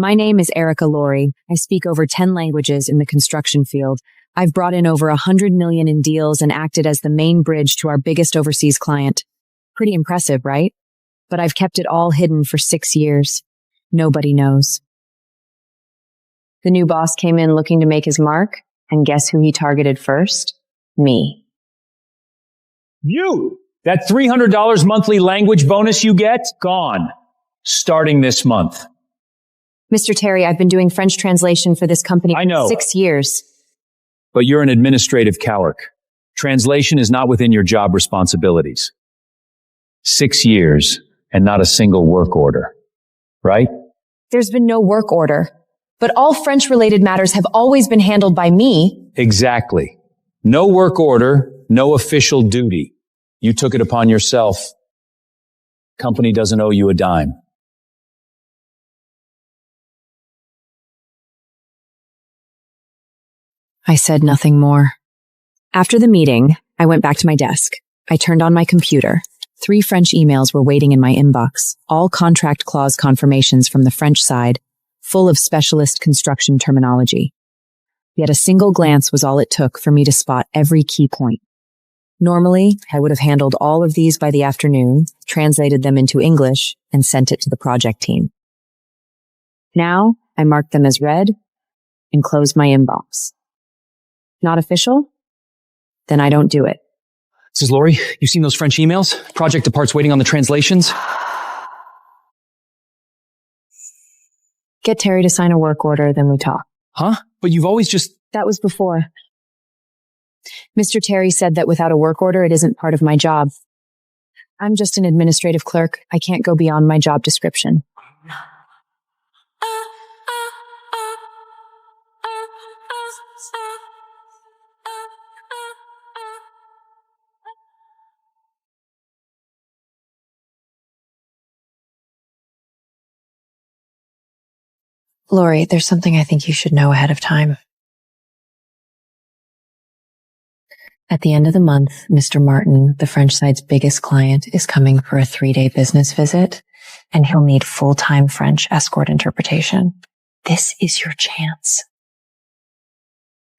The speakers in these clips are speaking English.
My name is Erica Laurie. I speak over 10 languages in the construction field. I've brought in over 100 million in deals and acted as the main bridge to our biggest overseas client. Pretty impressive, right? But I've kept it all hidden for 6 years. Nobody knows. The new boss came in looking to make his mark, and guess who he targeted first? Me. You! That $300 monthly language bonus you get? Gone. Starting this month. Mr. Terry, I've been doing French translation for this company I know. for 6 years. But you're an administrative clerk. Translation is not within your job responsibilities. 6 years and not a single work order. Right? There's been no work order, but all French-related matters have always been handled by me. Exactly. No work order, no official duty. You took it upon yourself. Company doesn't owe you a dime. I said nothing more. After the meeting, I went back to my desk. I turned on my computer. 3 French emails were waiting in my inbox, all contract clause confirmations from the French side, full of specialist construction terminology. Yet a single glance was all it took for me to spot every key point. Normally, I would have handled all of these by the afternoon, translated them into English, and sent it to the project team. Now, I marked them as read and closed my inbox. Not official? Then I don't do it. This is Laurie. You seen those French emails? Project depart's waiting on the translations. Get Terry to sign a work order, then we talk. Huh? But you've always just... That was before. Mr. Terry said that without a work order, it isn't part of my job. I'm just an administrative clerk. I can't go beyond my job description. Laurie, there's something I think you should know ahead of time. At the end of the month, Mr. Martin, the French side's biggest client, is coming for a 3-day business visit, and he'll need full-time French escort interpretation. This is your chance.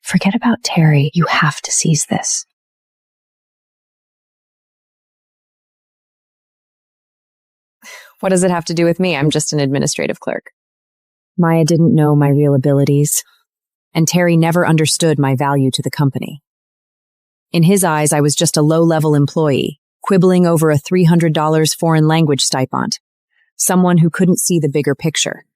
Forget about Terry. You have to seize this. What does it have to do with me? I'm just an administrative clerk. Maya didn't know my real abilities, and Terry never understood my value to the company. In his eyes, I was just a low-level employee, quibbling over a $300 foreign language stipend, someone who couldn't see the bigger picture.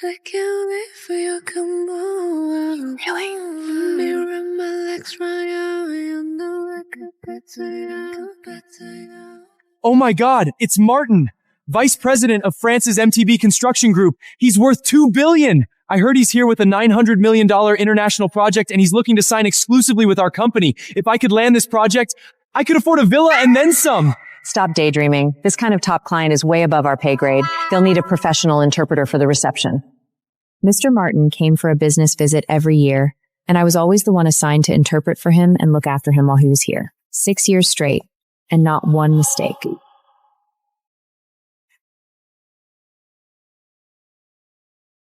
I can't wait for you to come over. Really? Mirror my legs right out, you know I could better you. Oh my God, it's Martin, Vice President of France's MTB Construction Group. He's worth $2 billion. I heard he's here with a $900 million international project and he's looking to sign exclusively with our company. If I could land this project, I could afford a villa and then some. Stop daydreaming. This kind of top client is way above our pay grade. They'll need a professional interpreter for the reception. Mr. Martin came for a business visit every year, and I was always the one assigned to interpret for him and look after him while he was here. 6 years straight, and not one mistake.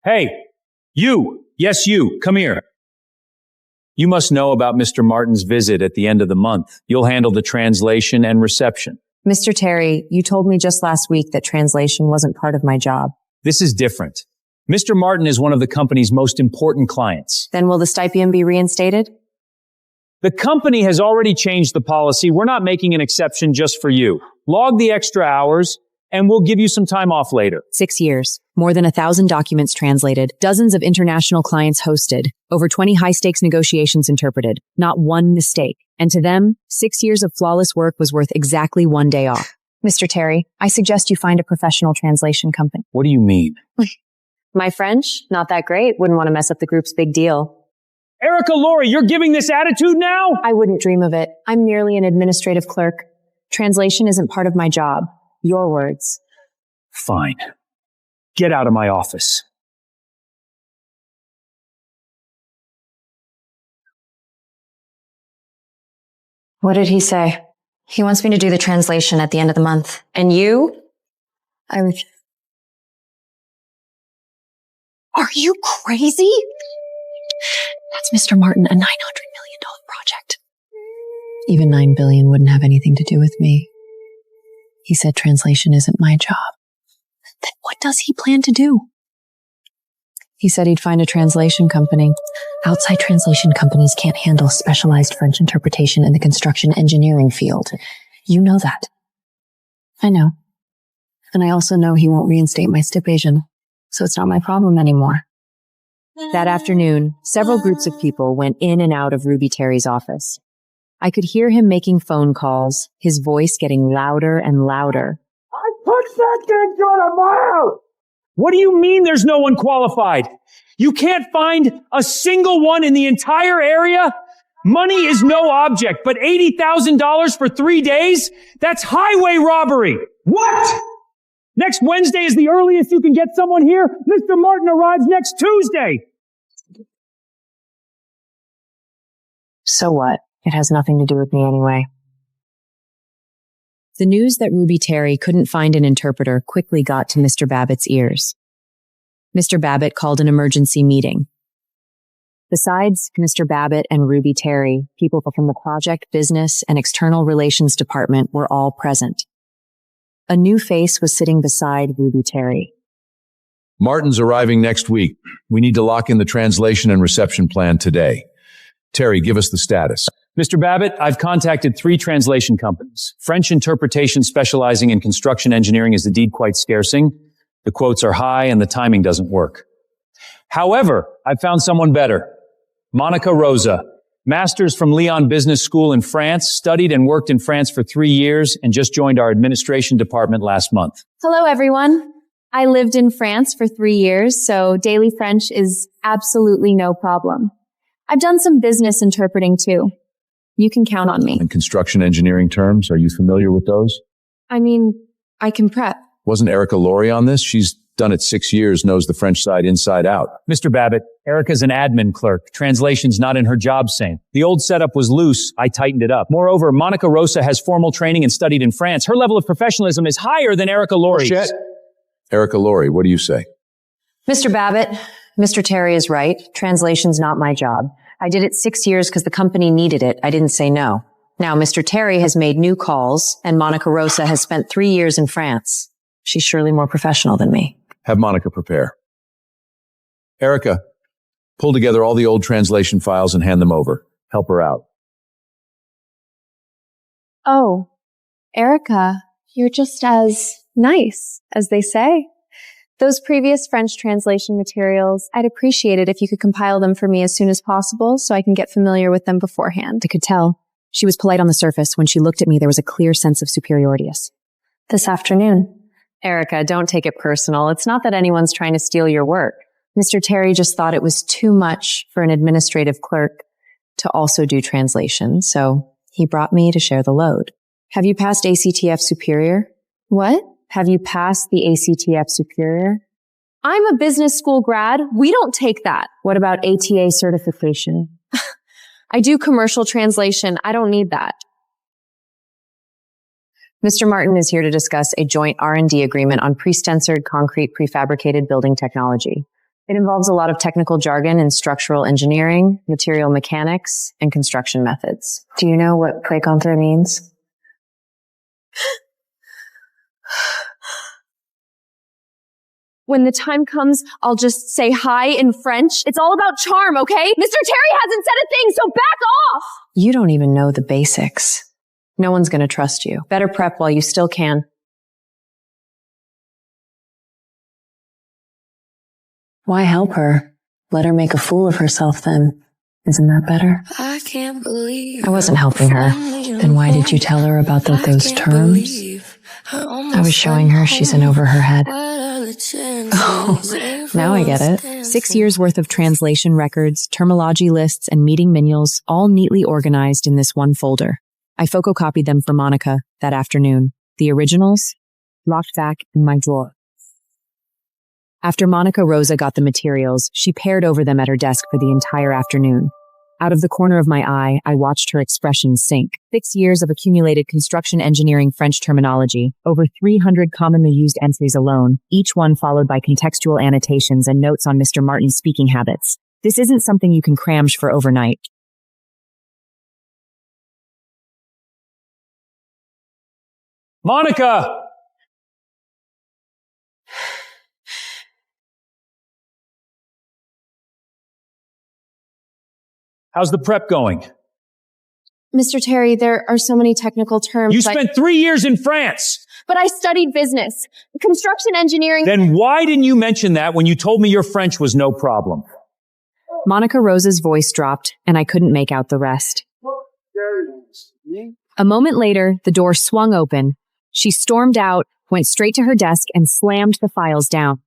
Hey, you! Yes, you! Come here. You must know about Mr. Martin's visit at the end of the month. You'll handle the translation and reception. Mr. Terry, you told me just last week that translation wasn't part of my job. This is different. Mr. Martin is one of the company's most important clients. Then will the stipend be reinstated? The company has already changed the policy. We're not making an exception just for you. Log the extra hours, and we'll give you some time off later. 6 years, more than 1,000 documents translated, dozens of international clients hosted, over 20 high-stakes negotiations interpreted, not one mistake. And to them, 6 years of flawless work was worth exactly 1 day off. Mr. Terry, I suggest you find a professional translation company. What do you mean? My French? Not that great. Wouldn't want to mess up the group's big deal. Erica Laurie, you're giving this attitude now? I wouldn't dream of it. I'm merely an administrative clerk. Translation isn't part of my job. Your words. Fine. Get out of my office. What did he say? He wants me to do the translation at the end of the month. And you? Are you crazy? That's Mr. Martin, a $900 million project. Even $9 billion wouldn't have anything to do with me. He said translation isn't my job. Then what does he plan to do? He said he'd find a translation company. Outside translation companies can't handle specialized French interpretation in the construction engineering field. You know that. I know. And I also know he won't reinstate my stipation, so it's not my problem anymore. That afternoon, several groups of people went in and out of Ruby Terry's office. I could hear him making phone calls, his voice getting louder and louder. I pushed that thing out of my house! What do you mean there's no one qualified? You can't find a single one in the entire area? Money is no object, but $80,000 for 3 days? That's highway robbery! What? Next Wednesday is the earliest you can get someone here? Mr. Martin arrives next Tuesday! So what? It has nothing to do with me anyway. The news that Ruby Terry couldn't find an interpreter quickly got to Mr. Babbitt's ears. Mr. Babbitt called an emergency meeting. Besides Mr. Babbitt and Ruby Terry, people from the project, business, and external relations department were all present. A new face was sitting beside Ruby Terry. Martin's arriving next week. We need to lock in the translation and reception plan today. Terry, give us the status. Mr. Babbitt, I've contacted 3 translation companies. French interpretation specializing in construction engineering is indeed quite scarcing. The quotes are high and the timing doesn't work. However, I've found someone better. Monica Rosa, master's from Lyon Business School in France, studied and worked in France for 3 years, and just joined our administration department last month. Hello, everyone. I lived in France for 3 years, so daily French is absolutely no problem. I've done some business interpreting too. You can count on me. And construction engineering terms, are you familiar with those? I mean, I can prep. Wasn't Erica Laurie on this? She's done it 6 years, knows the French side inside out. Mr. Babbitt, Erica's an admin clerk. Translation's not in her job same. The old setup was loose. I tightened it up. Moreover, Monica Rosa has formal training and studied in France. Her level of professionalism is higher than Erica Laurie's. Shit. Erica Laurie, what do you say? Mr. Babbitt, Mr. Terry is right. Translation's not my job. I did it 6 years because the company needed it. I didn't say no. Now, Mr. Terry has made new calls, and Monica Rosa has spent 3 years in France. She's surely more professional than me. Have Monica prepare. Erica, pull together all the old translation files and hand them over. Help her out. Oh, Erica, you're just as nice, as they say. Those previous French translation materials, I'd appreciate it if you could compile them for me as soon as possible so I can get familiar with them beforehand. I could tell. She was polite on the surface. When she looked at me, there was a clear sense of superiority. This afternoon. Erica, don't take it personal. It's not that anyone's trying to steal your work. Mr. Terry just thought it was too much for an administrative clerk to also do translation, so he brought me to share the load. Have you passed ACTF Superior? What? Have you passed the ACTF Superior? I'm a business school grad. We don't take that. What about ATA certification? I do commercial translation. I don't need that. Mr. Martin is here to discuss a joint R&D agreement on pre-stensored concrete prefabricated building technology. It involves a lot of technical jargon in structural engineering, material mechanics, and construction methods. Do you know what précontre means? When the time comes, I'll just say hi in French. It's all about charm, okay? Mr. Terry hasn't said a thing, so back off! You don't even know the basics. No one's going to trust you. Better prep while you still can. Why help her? Let her make a fool of herself then. Isn't that better? I can't believe I wasn't helping her. Then why did you tell her about those terms? I was showing her she's in over her head. Oh, now I get it. 6 years worth of translation records, terminology lists, and meeting manuals, all neatly organized in this one folder. I photocopied them for Monica that afternoon. The originals locked back in my drawer. After Monica Rosa got the materials, she pared over them at her desk for the entire afternoon. Out of the corner of my eye, I watched her expression sink. 6 years of accumulated construction engineering French terminology, over 300 commonly used entries alone, each one followed by contextual annotations and notes on Mr. Martin's speaking habits. This isn't something you can cram for overnight. Monica! How's the prep going? Mr. Terry, there are so many technical terms. You spent 3 years in France! But I studied business, construction engineering. Then why didn't you mention that when you told me your French was no problem? Monica Rosa's voice dropped, and I couldn't make out the rest. A moment later, the door swung open. She stormed out, went straight to her desk, and slammed the files down.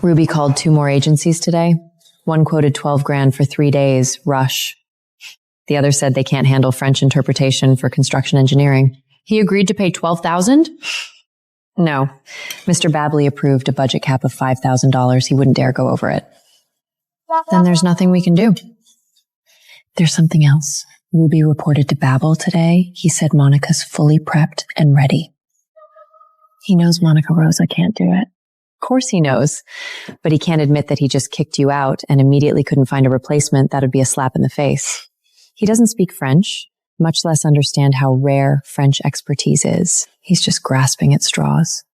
Ruby called 2 more agencies today. One quoted 12 grand for 3 days, rush. The other said they can't handle French interpretation for construction engineering. He agreed to pay $12,000? No. Mr. Babley approved a budget cap of $5,000. He wouldn't dare go over it. Then there's nothing we can do. There's something else. Ruby reported to Babel today. He said Monica's fully prepped and ready. He knows Monica Rosa can't do it. Of course he knows, but he can't admit that he just kicked you out and immediately couldn't find a replacement. That would be a slap in the face. He doesn't speak French, much less understand how rare French expertise is. He's just grasping at straws.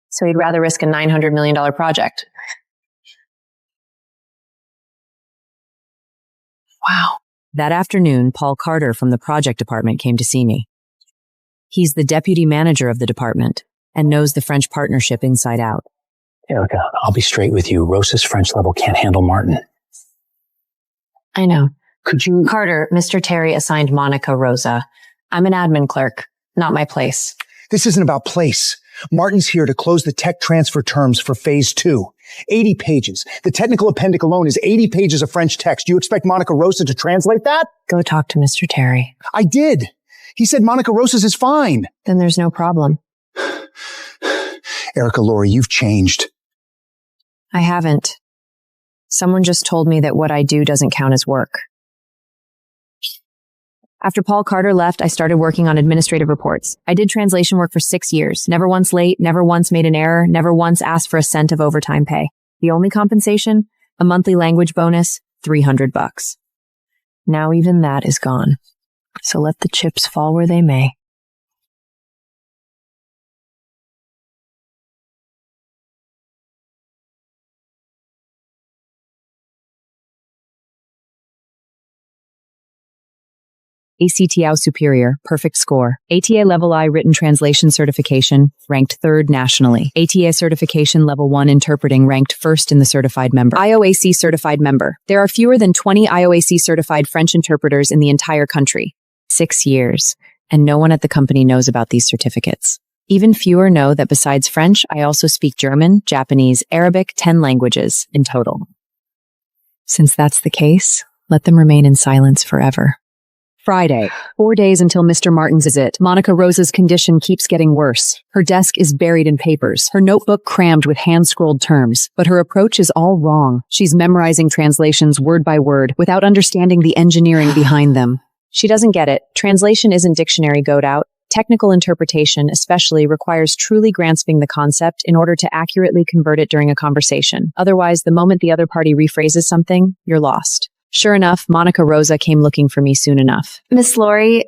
So he'd rather risk a $900 million project. Wow. That afternoon, Paul Carter from the project department came to see me. He's the deputy manager of the department and knows the French partnership inside out. Erica, I'll be straight with you. Rosa's French level can't handle Martin. I know. Could you... Carter, Mr. Terry assigned Monica Rosa. I'm an admin clerk, not my place. This isn't about place. Martin's here to close the tech transfer terms for phase 2. 80 pages. The technical appendix alone is 80 pages of French text. You expect Monica Rosa to translate that? Go talk to Mr. Terry. I did. He said Monica Rosa's is fine. Then there's no problem. Erica, Laurie, you've changed. I haven't. Someone just told me that what I do doesn't count as work. After Paul Carter left, I started working on administrative reports. I did translation work for 6 years, never once late, never once made an error, never once asked for a cent of overtime pay. The only compensation? A monthly language bonus, $300. Now even that is gone. So let the chips fall where they may. ACTL Superior, perfect score. ATA Level I Written Translation Certification, ranked 3rd nationally. ATA Certification Level 1 Interpreting, ranked 1st in the certified member. IOAC Certified Member. There are fewer than 20 IOAC certified French interpreters in the entire country. 6 years, and no one at the company knows about these certificates. Even fewer know that besides French, I also speak German, Japanese, Arabic, 10 languages in total. Since that's the case, let them remain in silence forever. Friday, 4 days until Mr. Martin's visit. Monica Rosa's condition keeps getting worse. Her desk is buried in papers, her notebook crammed with hand-scrolled terms, but her approach is all wrong. She's memorizing translations word by word without understanding the engineering behind them. She doesn't get it. Translation isn't dictionary goat out. Technical interpretation, especially, requires truly grasping the concept in order to accurately convert it during a conversation. Otherwise, the moment the other party rephrases something, you're lost. Sure enough, Monica Rosa came looking for me soon enough. Miss Laurie,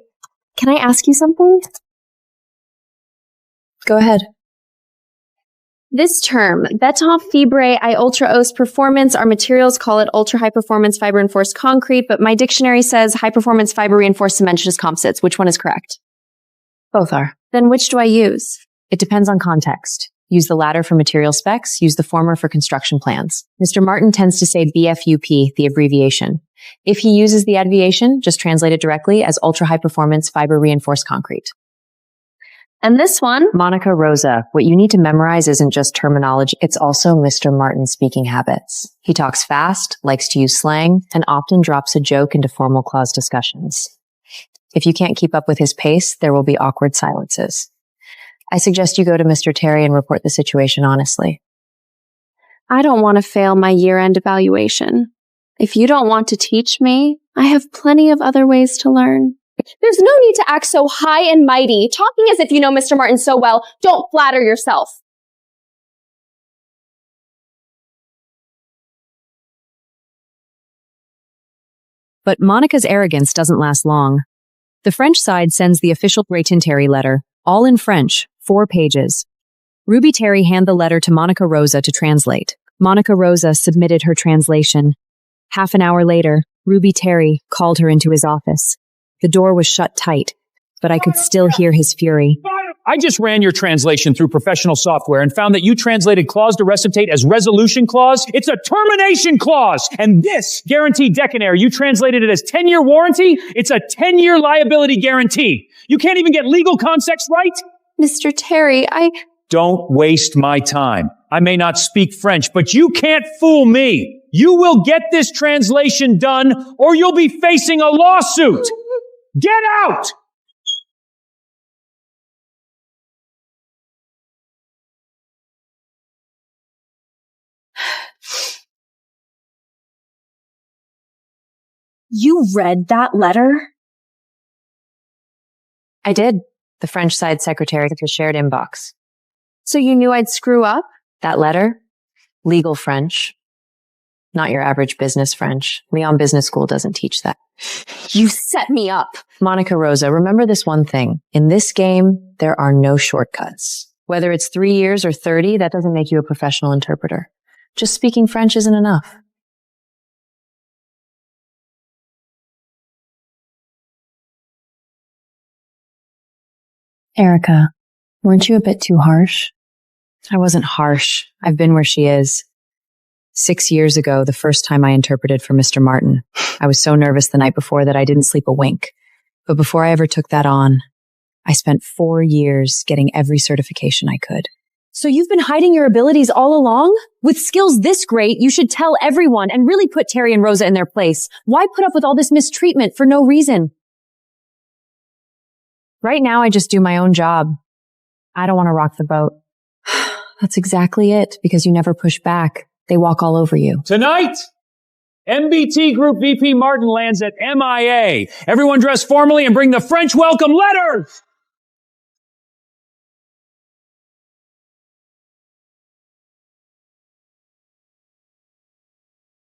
can I ask you something? Go ahead. This term, béton fibre à ultra hausse performance, our materials call it ultra high performance fiber reinforced concrete, but my dictionary says high performance fiber reinforced cementitious composites. Which one is correct? Both are. Then which do I use? It depends on context. Use the latter for material specs, use the former for construction plans. Mr. Martin tends to say BFUP, the abbreviation. If he uses the abbreviation, just translate it directly as ultra high performance fiber reinforced concrete. And this one? Monica Rosa. What you need to memorize isn't just terminology, it's also Mr. Martin's speaking habits. He talks fast, likes to use slang, and often drops a joke into formal clause discussions. If you can't keep up with his pace, there will be awkward silences. I suggest you go to Mr. Terry and report the situation honestly. I don't want to fail my year-end evaluation. If you don't want to teach me, I have plenty of other ways to learn. There's no need to act so high and mighty, talking as if you know Mr. Martin so well. Don't flatter yourself. But Monica's arrogance doesn't last long. The French side sends the official Terry letter, all in French, 4 pages. Ruby Terry handed the letter to Monica Rosa to translate. Monica Rosa submitted her translation. Half an hour later, Ruby Terry called her into his office. The door was shut tight, but I could still hear his fury. I just ran your translation through professional software and found that you translated clause de recipitate as resolution clause. It's a termination clause. And this guaranteed decanare, you translated it as 10-year warranty. It's a 10-year liability guarantee. You can't even get legal context right. Mr. Terry, Don't waste my time. I may not speak French, but you can't fool me. You will get this translation done or you'll be facing a lawsuit. Get out! You read that letter? I did. The French side secretary to shared inbox. so you knew I'd screw up? That letter? Legal French. Not your average business French. Lyon Business School doesn't teach that. You set me up. Monica Rosa, remember this one thing. In this game, there are no shortcuts. Whether it's 3 years or 30, that doesn't make you a professional interpreter. Just speaking French isn't enough. Erica, weren't you a bit too harsh? I wasn't harsh. I've been where she is. 6 years ago, the first time I interpreted for Mr. Martin, I was so nervous the night before that I didn't sleep a wink. But before I ever took that on, I spent 4 years getting every certification I could. So you've been hiding your abilities all along? With skills this great, you should tell everyone and really put Terry and Rosa in their place. Why put up with all this mistreatment for no reason? Right now, I just do my own job. I don't want to rock the boat. That's exactly it, because you never push back. They walk all over you. Tonight, MBT Group VP Martin lands at MIA. Everyone dress formally and bring the French welcome letters.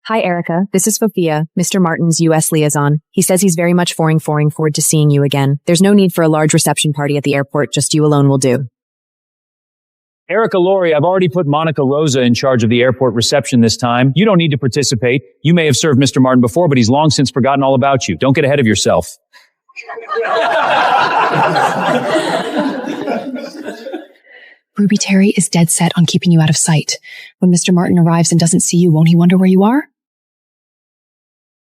Hi, Erica. This is Sophia, Mr. Martin's U.S. liaison. He says he's very much forward to seeing you again. There's no need for a large reception party at the airport. Just you alone will do. Erica, Laurie, I've already put Monica Rosa in charge of the airport reception this time. You don't need to participate. You may have served Mr. Martin before, but he's long since forgotten all about you. Don't get ahead of yourself. Ruby Terry is dead set on keeping you out of sight. When Mr. Martin arrives and doesn't see you, won't he wonder where you are?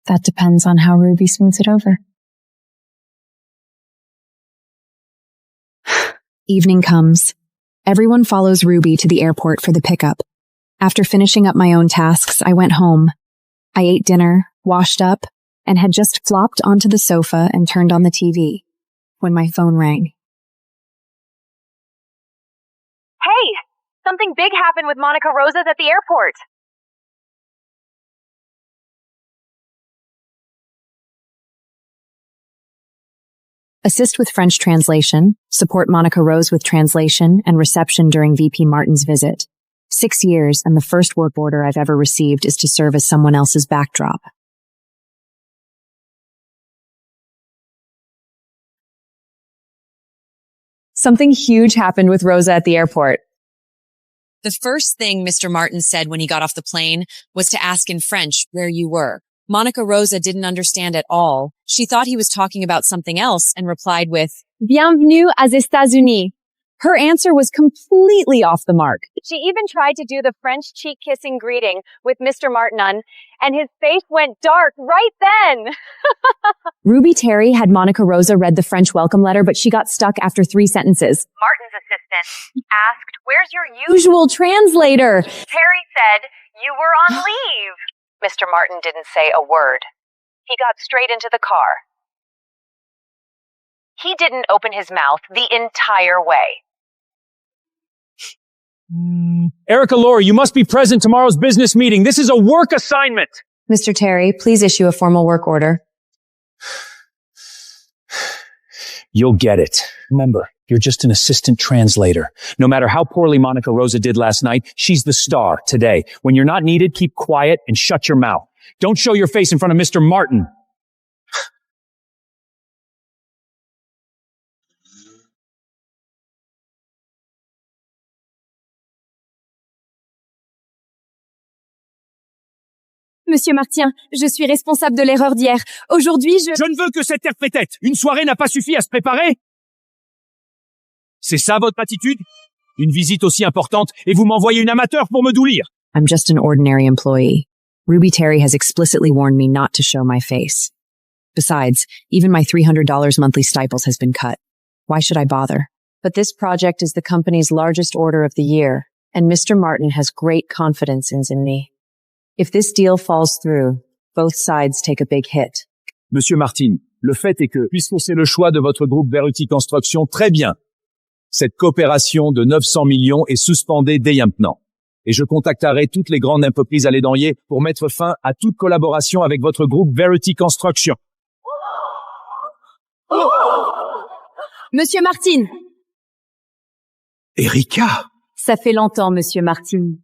That depends on how Ruby smooths it over. Evening comes. Everyone follows Ruby to the airport for the pickup. After finishing up my own tasks, I went home. I ate dinner, washed up, and had just flopped onto the sofa and turned on the TV when my phone rang. Hey, something big happened with Monica Rosa's at the airport. Assist with French translation, support Monica Rose with translation and reception during VP Martin's visit. 6 years, and the first work order I've ever received is to serve as someone else's backdrop. Something huge happened with Rosa at the airport. The first thing Mr. Martin said when he got off the plane was to ask in French where you were. Monica Rosa didn't understand at all. She thought he was talking about something else and replied with, Bienvenue aux États-Unis. Her answer was completely off the mark. She even tried to do the French cheek-kissing greeting with Mr. Martin on, and his face went dark right then. Ruby Terry had Monica Rosa read the French welcome letter, but she got stuck after 3 sentences. Martin's assistant asked, "Where's your usual translator?" Terry said, "You were on leave." Mr. Martin didn't say a word. He got straight into the car. He didn't open his mouth the entire way. Erica, Laurie, you must be present tomorrow's business meeting. This is a work assignment. Mr. Terry, please issue a formal work order. You'll get it. Remember, you're just an assistant translator. No matter how poorly Monica Rosa did last night, she's the star today. When you're not needed, keep quiet and shut your mouth. Don't show your face in front of Mr. Martin. Monsieur Martien, je suis responsable de l'erreur d'hier. Aujourd'hui, Je ne veux que cette terre-pétette. Une soirée n'a pas suffi à se préparer. C'est ça votre attitude? Une visite aussi importante et vous m'envoyez une amateur pour me doulir. I'm just an ordinary employee. Ruby Terry has explicitly warned me not to show my face. Besides, even my $300 monthly stipends has been cut. Why should I bother? But this project is the company's largest order of the year, and Mr. Martin has great confidence in me. If this deal falls through, both sides take a big hit. Monsieur Martin, le fait est que, puisque c'est le choix de votre groupe Verity Construction, très bien. Cette coopération de 900 millions est suspendée dès maintenant. Et je contacterai toutes les grandes entreprises à l'édanier pour mettre fin à toute collaboration avec votre groupe Verity Construction. Monsieur Martin! Erika! Ça fait longtemps, Monsieur Martin.